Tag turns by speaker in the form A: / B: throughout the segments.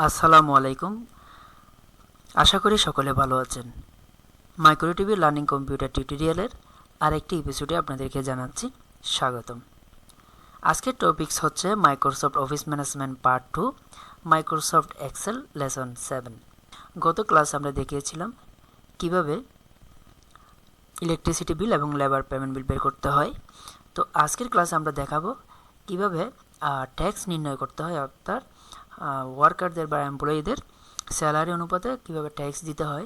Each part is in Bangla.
A: আসসালামু আলাইকুম। আশা করি সকলে ভালো আছেন। মাইক্রো টিভি লার্নিং কম্পিউটার টিউটোরিয়ালের আরেকটি এপিসোডে আপনাদেরকে জানাচ্ছি স্বাগতম। আজকের টপিকস হচ্ছে Microsoft Office management part 2, Microsoft Excel lesson 7। গত ক্লাস আমরা দেখিয়েছিলাম কিভাবে ইলেকট্রিসিটি বিল এবং লেবার পেমেন্ট বিল বের করতে হয়। তো আজকের ক্লাসে আমরা দেখাবো কিভাবে ট্যাক্স নির্ণয় করতে হয়, অর্থাৎ ওয়ার্কারদের বা এমপ্লয়ীদের স্যালারি অনুপাতে কিভাবে ট্যাক্স দিতে হয়,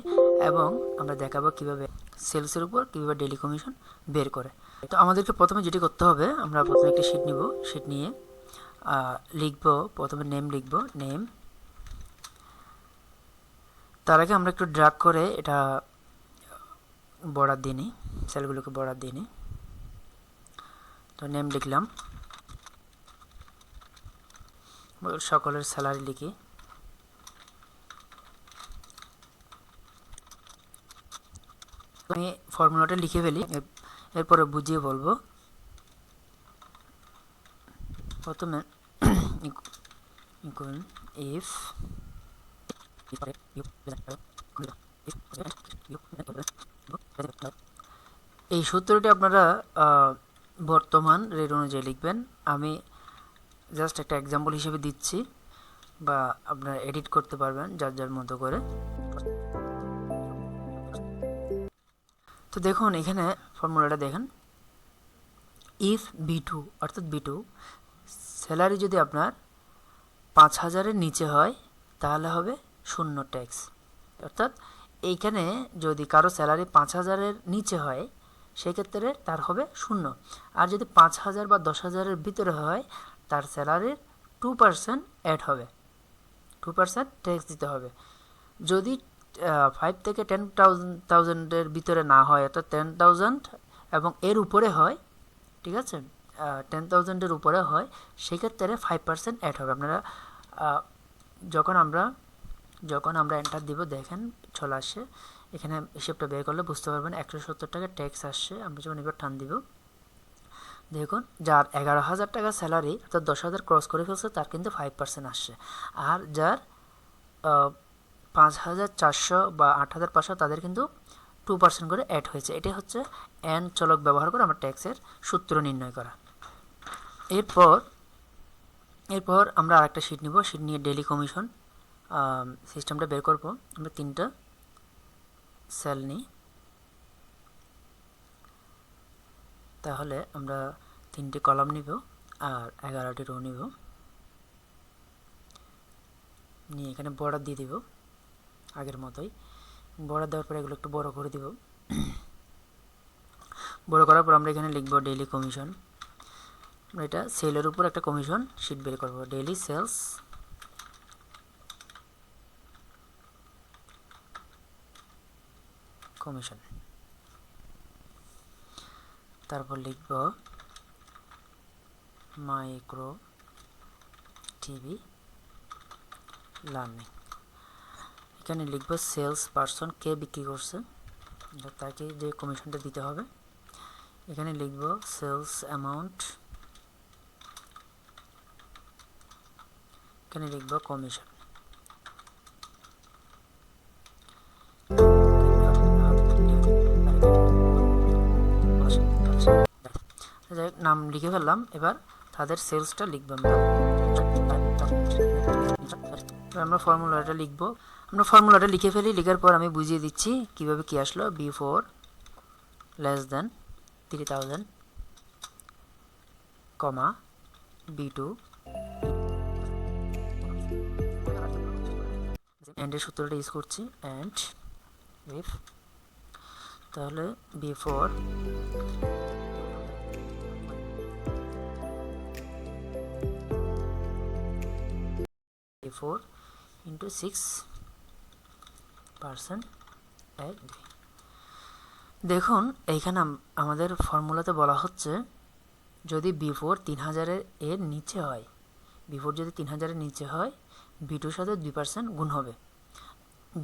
A: এবং আমরা দেখাবো কিভাবে সেলসের উপর কিভাবে ডেইলি কমিশন বের করে। তো আমাদেরকে প্রথমে যেটি করতে হবে, আমরা প্রথমে একটি শিট নিব। শিট নিয়ে লিখব, প্রথমে নেম লিখব, নেম। তার আগে আমরা একটু ড্র্যাগ করে এটা বর্ডার দিয়ে নিই, সেলগুলোকে বর্ডার দিয়ে নিই। তো নেম লিখলাম, সকলের স্যালারি লিখি। আমি ফর্মুলাটা লিখে ফেলি, এরপরে বুঝিয়ে বলবো। প্রথমে ইফ এই সূত্রটি আপনারা বর্তমান রেট অনুযায়ী লিখবেন। আমি জাস্ট একটা এক্সাম্পল হিসেবে দিচ্ছি, বা আপনারা এডিট করতে পারবেন যার যার মতো করে। তো দেখুন এখানে ফর্মুলাটা দেখেন, ইফ B2 অর্থাৎ B2 স্যালারি যদি আপনার 5,000-এর নিচে হয় তাহলে হবে 0 ট্যাক্স। অর্থাৎ এইখানে যদি কারো স্যালারি 5,000-এর নিচে হয় সেক্ষেত্রে তার হবে 0, আর যদি 5,000 বা 10,000-এর ভিতরে হয় তার স্যালারির 2% অ্যাড হবে, 2% ট্যাক্স দিতে হবে। যদি 5 থেকে 10,000-এর ভিতরে না হয়, অর্থাৎ 10,000 এবং এর উপরে হয়, ঠিক আছে, 10,000-এর উপরে হয়, সেক্ষেত্রে 5% অ্যাড হবে। আপনারা যখন আমরা এন্টার দিব, দেখেন চলে আসছে। এখানে হিসেবটা বের করলে বুঝতে পারবেন 170 টাকা ট্যাক্স আসছে। আমরা যখন এবার টান দিব, দেখুন যার 11,000 টাকা স্যালারি, অর্থাৎ 10,000 ক্রস করে ফেলছে, তার কিন্তু 5% আসছে। আর যার 5,400 বা 8,500, তাদের কিন্তু 2% করে অ্যাড হয়েছে। এটাই হচ্ছে এন চলক ব্যবহার করে আমরা ট্যাক্সের সূত্র নির্ণয় করা। এরপর আমরা আরেকটা শিট নিব। শিট নিয়ে ডেইলি কমিশন সিস্টেমটা বের করব। আমরা 3টা সেল নিই, তাহলে আমরা 3টি কলাম নিব আর 11টি রো নিব। নিয়ে এখানে বর্ডার দিয়ে দিব আগের মতোই। বর্ডার দেওয়ার পরে এগুলো একটু বড় করে দিব। বড় করার পর আমরা এখানে লিখব ডেইলি কমিশন। আমরা এটা সেলের উপর একটা কমিশন শিট বের করব, ডেইলি সেলস কমিশন। তারপর লিখব মাইক্রো টিভি লার্নিং। এখানে লিখব সেলস পারসন, কে বিক্রি করছে, তাকে যে কমিশনটা দিতে হবে। এখানে লিখব সেলস অ্যামাউন্ট, এখানে লিখব কমিশন। নাম লিখে ফেললাম। এবার তাদের সেলসটা লিখব আমরা ফর্মুলাটা লিখব। আমরা ফর্মুলাটা লিখে ফেলি। লিখার পর আমি বুঝিয়ে দিচ্ছি কিভাবে কি আসলো। B4 লেস দেন 3,000, কমা B2 এন্ডের সূত্রটা ইউজ করছি, এন্ড ইফ, তাহলে B4 into 6% অ্যাড। দেখুন এইখানে আমাদের ফর্মুলাতে বলা হচ্ছে যদি B4 3,000-এর নিচে হয়, B4 যদি 3,000-এর নিচে হয়, B2-র সাথে 2% গুণ হবে।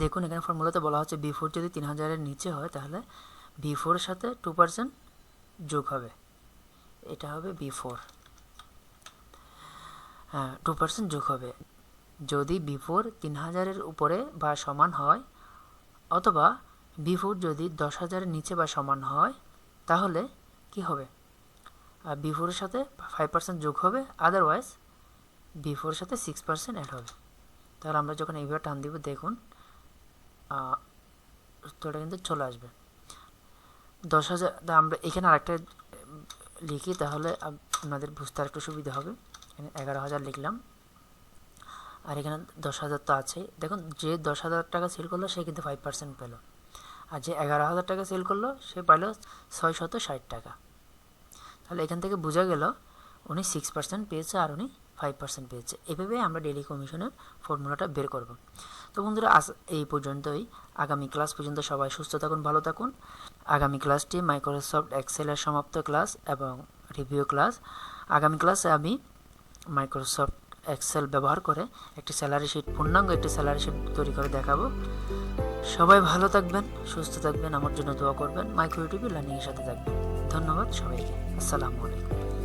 A: দেখুন এখানে ফর্মুলাতে বলা হচ্ছে B4 যদি 3,000-এর নিচে হয় তাহলে B4-এর সাথে 2% যোগ হবে, এটা হবে B4, 2% যোগ হবে। যদি বিফোর 3000-এর উপরে বা সমান হয় অথবা বিফোর যদি 10,000-এর নিচে বা সমান হয় তাহলে কি হবে, বিফোরের সাথে 5% যোগ হবে, আদারওয়াইজ বিফোরের সাথে 6% অ্যাড হবে। তাহলে আমরা যখন এইভাবে টান দিব দেখুন উত্তরটা কিন্তু চলে আসবে 10,000। আমরা এখানে আরেকটা লিখি তাহলে আপনাদের বুঝতে আরেকটু সুবিধা হবে। এখানে 11,000 লিখলাম আর এখানে 10,000 তো আছে। দেখুন যে 10,000 টাকা সেল করলো সে কিন্তু 5% পেল, আর যে 11,000 টাকা সেল করলো সে পাইল 660 টাকা। তাহলে এখান থেকে বোঝা গেল উনি 6% পেয়েছে আর উনি 5% পেয়েছে। এভাবে আমরা ডেইলি কমিশনের ফর্মুলাটা বের করব। তো বন্ধুরা আজ এই পর্যন্তই। আগামী ক্লাস পর্যন্ত সবাই সুস্থ থাকুন, ভালো থাকুন। আগামী ক্লাসটি মাইক্রোসফট এক্সেলের সমাপ্ত ক্লাস এবং রিভিউ ক্লাস। আগামী ক্লাসে আমি মাইক্রোসফট এক্সেল ব্যবহার করে একটি স্যালারি শিট, পূর্ণাঙ্গ একটি স্যালারি শিট তৈরি করে দেখাবো। সবাই ভালো থাকবেন, সুস্থ থাকবেন, আমার জন্য দোয়া করবেন, মাইক্রো টিভি লার্নিংয়ের সাথে থাকবেন। ধন্যবাদ সবাইকে। আসসালামু আলাইকুম।